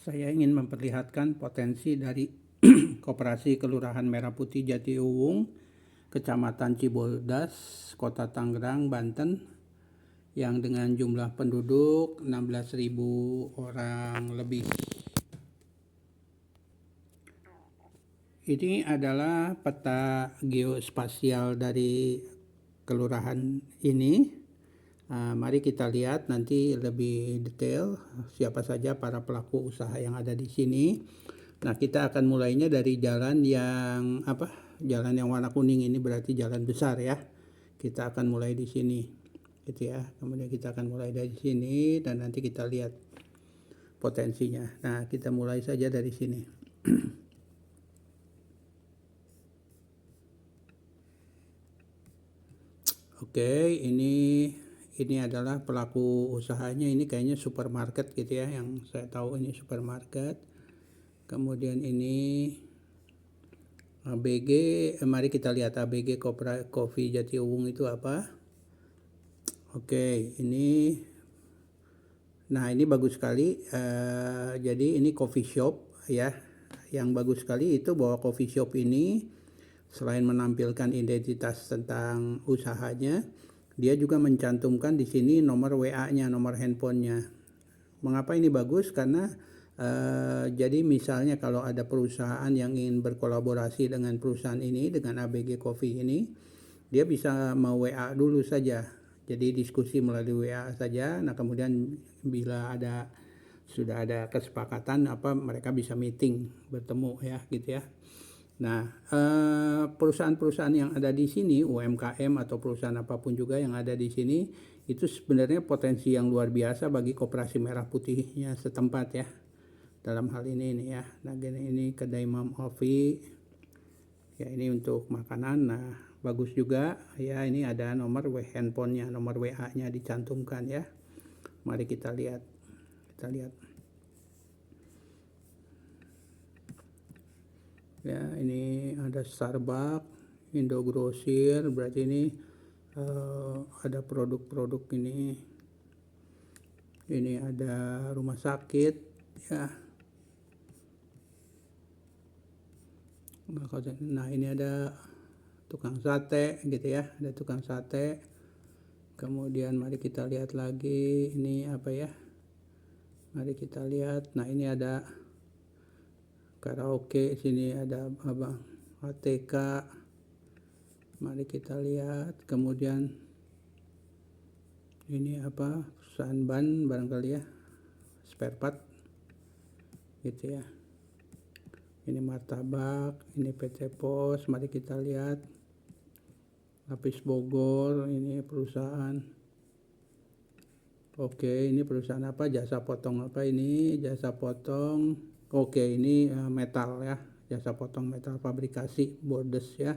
Saya ingin memperlihatkan potensi dari Koperasi Kelurahan Merah Putih Jatiuwung, Kecamatan Ciboldas, Kota Tangerang, Banten, yang dengan jumlah penduduk 16.000 orang lebih. Ini adalah peta geospasial dari kelurahan ini. Mari kita lihat nanti lebih detail siapa saja para pelaku usaha yang ada di sini. Nah, kita akan mulainya dari jalan yang Jalan yang warna kuning ini berarti jalan besar ya. Kita akan mulai di sini, gitu ya. Kemudian kita akan mulai dari sini dan nanti kita lihat potensinya. Nah, kita mulai saja dari sini. Oke, ini adalah pelaku usahanya. Ini kayaknya supermarket gitu ya, yang saya tahu ini supermarket. Kemudian ini ABG, mari kita lihat ABG Coffee Jatiuwung itu apa. Oke, nah ini bagus sekali. Jadi ini coffee shop ya. Yang bagus sekali itu bahwa coffee shop ini selain menampilkan identitas tentang usahanya, dia juga mencantumkan di sini nomor WA-nya, nomor handphonenya. Mengapa ini bagus? Karena jadi misalnya kalau ada perusahaan yang ingin berkolaborasi dengan perusahaan ini, dengan ABG Coffee ini, dia bisa mau WA dulu saja. Jadi diskusi melalui WA saja. Nah, kemudian bila sudah ada kesepakatan mereka bisa meeting, bertemu ya gitu ya. Nah, perusahaan-perusahaan yang ada di sini, UMKM atau perusahaan apapun juga yang ada di sini, itu sebenarnya potensi yang luar biasa bagi Koperasi Merah Putihnya setempat ya. Dalam hal ini ya. Nah, ini kedai Mam Coffee. Ya, ini untuk makanan. Nah, bagus juga ya. Ini ada nomor handphonenya, nomor WA-nya dicantumkan ya. Mari kita lihat. Ya, ini ada Starbucks, Indogrosir, berarti ini ada produk-produk ini. Ini ada rumah sakit ya. Nah, ini ada tukang sate gitu ya, ada tukang sate. Kemudian mari kita lihat lagi, ini apa ya? Mari kita lihat. Nah, ini ada karaoke, sini ada ATK. Mari kita lihat. Kemudian ini perusahaan ban barangkali ya, spare part gitu ya. Ini martabak, ini PT Pos. Mari kita lihat. Lapis Bogor, ini perusahaan. Oke, ini perusahaan apa? Jasa potong apa ini? Jasa potong. Oke, ini metal ya. Jasa potong metal fabrikasi bordes ya.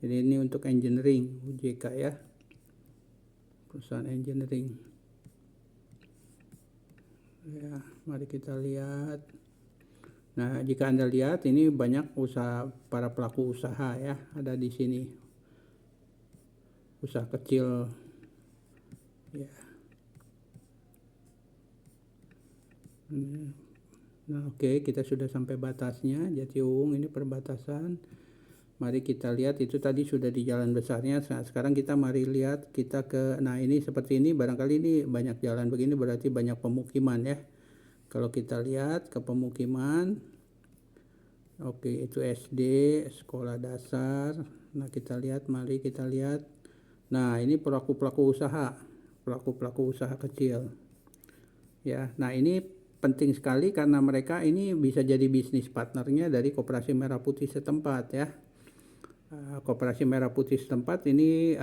Jadi ini untuk engineering UJK ya. Perusahaan engineering. Ya, mari kita lihat. Nah, jika Anda lihat ini banyak para pelaku usaha ya, ada di sini. Usaha kecil ya. Nah, oke, kita sudah sampai batasnya. Jatiuwung ini perbatasan. Mari kita lihat, itu tadi sudah di jalan besarnya. Nah, sekarang kita mari lihat nah ini seperti ini, barangkali ini banyak jalan begini berarti banyak pemukiman ya. Kalau kita lihat ke pemukiman, oke, itu SD, sekolah dasar. Nah, mari kita lihat. Nah, ini pelaku-pelaku usaha kecil. Ya, nah ini penting sekali karena mereka ini bisa jadi bisnis partnernya dari Koperasi Merah Putih setempat ya. Koperasi Merah Putih setempat ini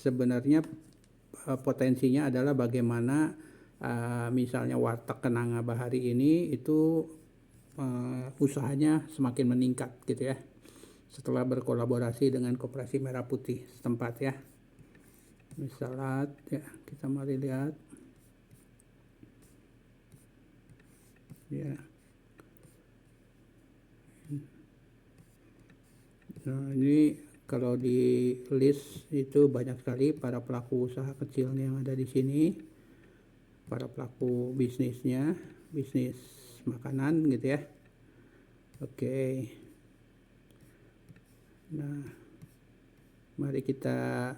sebenarnya potensinya adalah bagaimana misalnya Warteg Kenanga Bahari ini itu usahanya semakin meningkat gitu ya, setelah berkolaborasi dengan Koperasi Merah Putih setempat ya. Misalnya ya, kita mari lihat ya. Nah, ini kalau di list itu banyak sekali para pelaku usaha kecil yang ada di sini, para pelaku bisnis makanan gitu ya. Oke. Nah, mari kita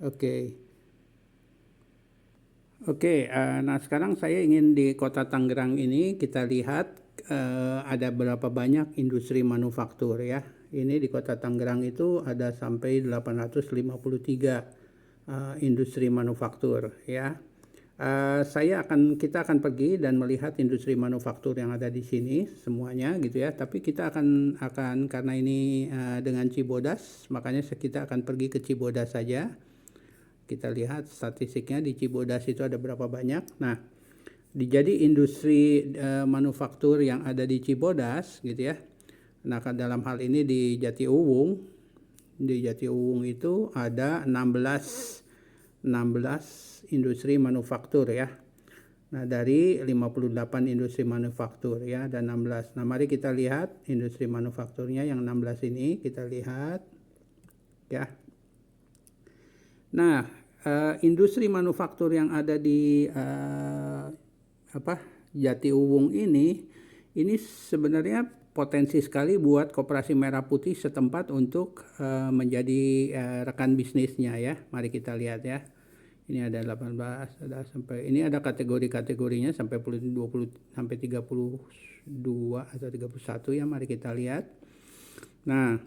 oke. Oke, nah sekarang saya ingin di kota Tangerang ini kita lihat ada berapa banyak industri manufaktur ya. Ini di kota Tangerang itu ada sampai 853 industri manufaktur ya. Kita akan pergi dan melihat industri manufaktur yang ada di sini semuanya gitu ya. Tapi kita akan karena ini dengan Cibodas, makanya kita akan pergi ke Cibodas saja. Kita lihat statistiknya di Cibodas itu ada berapa banyak. Nah, jadi industri manufaktur yang ada di Cibodas gitu ya. Nah, dalam hal ini di Jatiuwung itu ada 16 industri manufaktur ya. Nah, dari 58 industri manufaktur ya, ada 16. Nah, mari kita lihat industri manufakturnya yang 16 ini, kita lihat ya. Nah, industri manufaktur yang ada di Jatiuwung ini sebenarnya potensi sekali buat Koperasi Merah Putih setempat untuk menjadi rekan bisnisnya ya. Mari kita lihat ya. Ini ada 18, ada sampai ini ada kategori-kategorinya sampai 20 sampai 32 atau 31 ya. Mari kita lihat. Nah,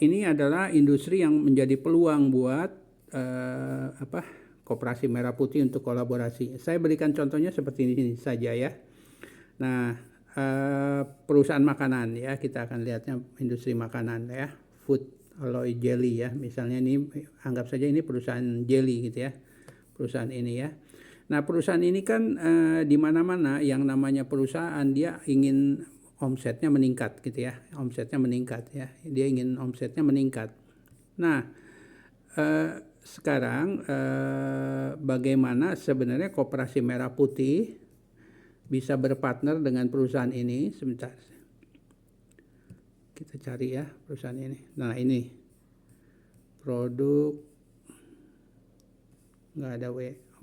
ini adalah industri yang menjadi peluang buat Koperasi Merah Putih untuk kolaborasi. Saya berikan contohnya seperti ini saja ya. Nah, perusahaan makanan ya, kita akan lihatnya industri makanan ya, food alloy jelly ya. Misalnya ini anggap saja ini perusahaan jelly gitu ya. Perusahaan ini ya. Nah, perusahaan ini kan di mana-mana yang namanya perusahaan dia ingin omsetnya meningkat gitu ya, omsetnya meningkat ya, dia ingin omsetnya meningkat. Nah, sekarang bagaimana sebenarnya Koperasi Merah Putih bisa berpartner dengan perusahaan ini? Sebentar, kita cari ya perusahaan ini. Nah, ini produk, nggak ada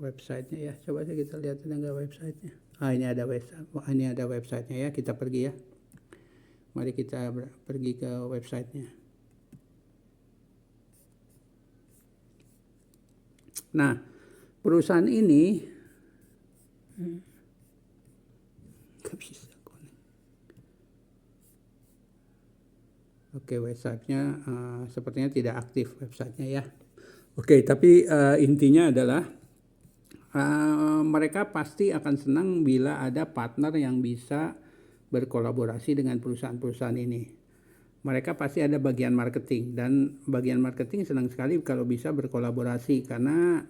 websitenya ya, coba saja kita lihat ada nggak websitenya. Ini ada website, ini ada websitenya ya, kita pergi ya. Mari kita pergi ke websitenya. Nah, perusahaan ini nggak bisa. Oke, websitenya sepertinya tidak aktif websitenya ya. Oke, tapi intinya adalah mereka pasti akan senang bila ada partner yang bisa berkolaborasi dengan perusahaan-perusahaan ini. Mereka pasti ada bagian marketing, dan bagian marketing senang sekali kalau bisa berkolaborasi karena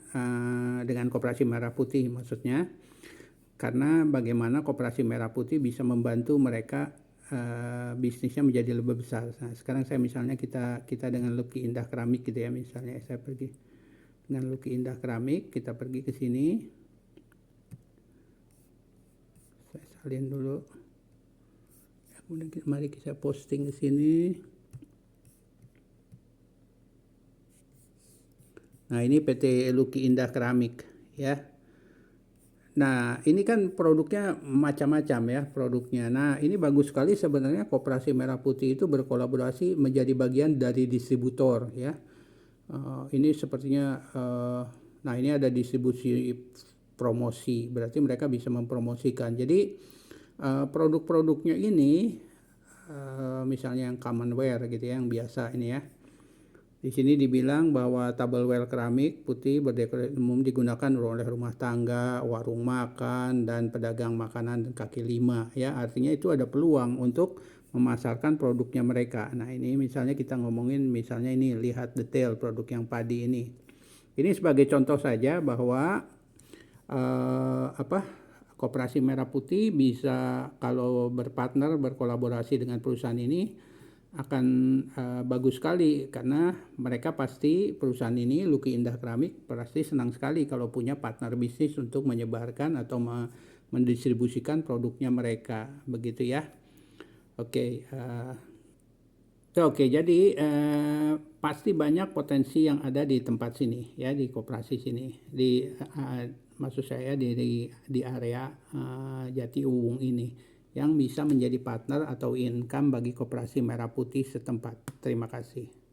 dengan Koperasi Merah Putih maksudnya, karena bagaimana Koperasi Merah Putih bisa membantu mereka bisnisnya menjadi lebih besar. Nah, sekarang saya misalnya kita dengan Lucky Indah Keramik gitu ya, misalnya saya pergi dengan Lucky Indah Keramik, kita pergi ke sini. Saya salin dulu. Kemudian mari kita posting ke sini. Nah, ini PT Lucky Indah Keramik ya. Nah, ini kan produknya macam-macam ya produknya. Nah, ini bagus sekali sebenarnya Koperasi Merah Putih itu berkolaborasi menjadi bagian dari distributor ya. Ini sepertinya, nah ini ada distribusi promosi, berarti mereka bisa mempromosikan. Jadi produk-produknya ini misalnya yang commonware gitu ya, yang biasa ini ya. Di sini dibilang bahwa tableware keramik putih berdekorasi umum digunakan oleh rumah tangga, warung makan, dan pedagang makanan dan kaki lima ya. Artinya itu ada peluang untuk memasarkan produknya mereka. Nah, ini misalnya kita ngomongin misalnya ini, lihat detail produk yang padi ini. Ini sebagai contoh saja bahwa Koperasi Merah Putih bisa kalau berpartner, berkolaborasi dengan perusahaan ini akan bagus sekali, karena mereka pasti, perusahaan ini Lucky Indah Keramik pasti senang sekali kalau punya partner bisnis untuk menyebarkan atau mendistribusikan produknya mereka, begitu ya. Oke, jadi pasti banyak potensi yang ada di tempat sini ya, di koperasi sini, di maksud saya di area Jatiuwung ini yang bisa menjadi partner atau income bagi Koperasi Merah Putih setempat. Terima kasih.